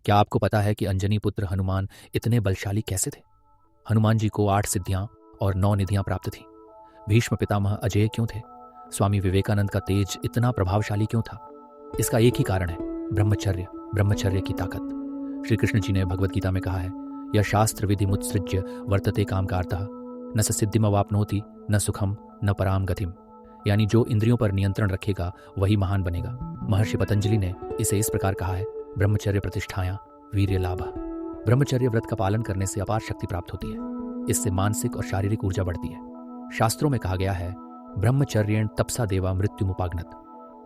क्या आपको पता है कि अंजनी पुत्र हनुमान इतने बलशाली कैसे थे? हनुमान जी को 8 सिद्धियां और 9 निधियां प्राप्त थीं। भीष्म पितामह अजेय क्यों थे? स्वामी विवेकानंद का तेज इतना प्रभावशाली क्यों था? इसका एक ही कारण है, ब्रह्मचर्य, ब्रह्मचर्य की ताकत। श्री कृष्ण जी ने भगवत गीता में कहा है, यह शास्त्र विधि मुत्सृज्य वर्तते कामकारतः न स सिद्धिमवाप्नोति न सुखम न पराम गतिम। यानी जो इंद्रियों पर नियंत्रण रखेगा वही महान बनेगा। महर्षि पतंजलि ने इसे इस प्रकार कहा है, ब्रह्मचर्य प्रतिष्ठाया वीर्य लाभ। ब्रह्मचर्य व्रत का पालन करने से अपार शक्ति प्राप्त होती है। इससे मानसिक और शारीरिक ऊर्जा बढ़ती है। शास्त्रों में कहा गया है, ब्रह्मचर्येण तपसा देवा मृत्युमुपागनत,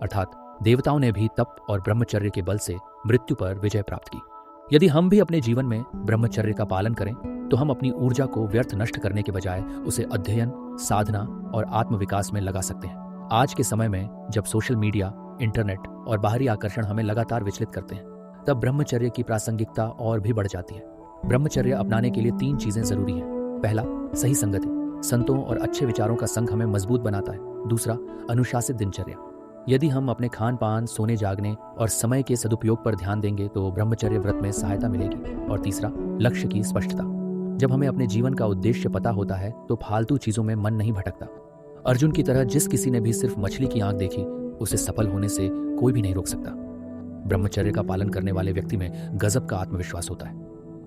अर्थात देवताओं ने भी तप और ब्रह्मचर्य के बल से मृत्यु पर विजय प्राप्त की। यदि हम भी अपने जीवन में ब्रह्मचर्य का पालन करें तो हम अपनी ऊर्जा को व्यर्थ नष्ट करने के बजाय उसे अध्ययन, साधना और आत्मविकास में लगा सकते हैं। आज के समय में जब सोशल मीडिया, इंटरनेट और बाहरी आकर्षण हमें लगातार विचलित करते हैं, तब ब्रह्मचर्य की प्रासंगिकता और भी बढ़ जाती है। ब्रह्मचर्य अपनाने के लिए 3 चीजें जरूरी हैं। पहला, सही संगति। संतों और अच्छे विचारों का संग हमें मजबूत बनाता है। दूसरा, अनुशासित दिनचर्या। यदि हम अपने खान पान, सोने जागने और समय के सदुपयोग पर ध्यान देंगे तो ब्रह्मचर्य व्रत में सहायता मिलेगी। और तीसरा, लक्ष्य की स्पष्टता। जब हमें अपने जीवन का उद्देश्य पता होता है तो फालतू चीजों में मन नहीं भटकता। अर्जुन की तरह जिस किसी ने भी सिर्फ मछली की आंख देखी, उसे सफल होने से कोई भी नहीं रोक सकता। ब्रह्मचर्य का पालन करने वाले व्यक्ति में गजब का आत्मविश्वास होता है।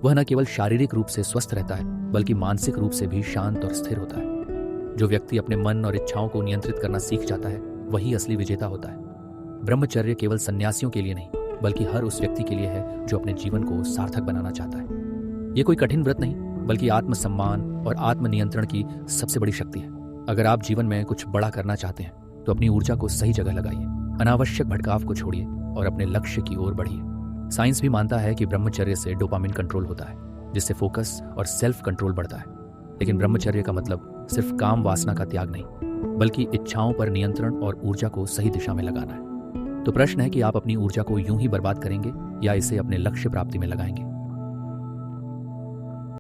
वह न केवल शारीरिक रूप से स्वस्थ रहता है बल्कि मानसिक रूप से भी शांत और स्थिर होता है। जो व्यक्ति अपने मन और इच्छाओं को नियंत्रित करना सीख जाता है वही असली विजेता होता है। ब्रह्मचर्य केवल सन्यासियों के लिए नहीं बल्कि हर उस व्यक्ति के लिए है जो अपने जीवन को सार्थक बनाना चाहता है। ये कोई कठिन व्रत नहीं बल्कि आत्मसम्मान और आत्मनियंत्रण की सबसे बड़ी शक्ति है। अगर आप जीवन में कुछ बड़ा करना चाहते हैं तो अपनी ऊर्जा को सही जगह लगाइए, अनावश्यक भटकाव को छोड़िए और अपने लक्ष्य की ओर बढ़िए। साइंस भी मानता है कि ब्रह्मचर्य से डोपामिन कंट्रोल होता है, जिससे फोकस और सेल्फ कंट्रोल बढ़ता है। लेकिन ब्रह्मचर्य का मतलब सिर्फ काम वासना का त्याग नहीं बल्कि इच्छाओं पर नियंत्रण और ऊर्जा को सही दिशा में लगाना है। तो प्रश्न है कि आप अपनी ऊर्जा को यूं ही बर्बाद करेंगे या इसे अपने लक्ष्य प्राप्ति में लगाएंगे।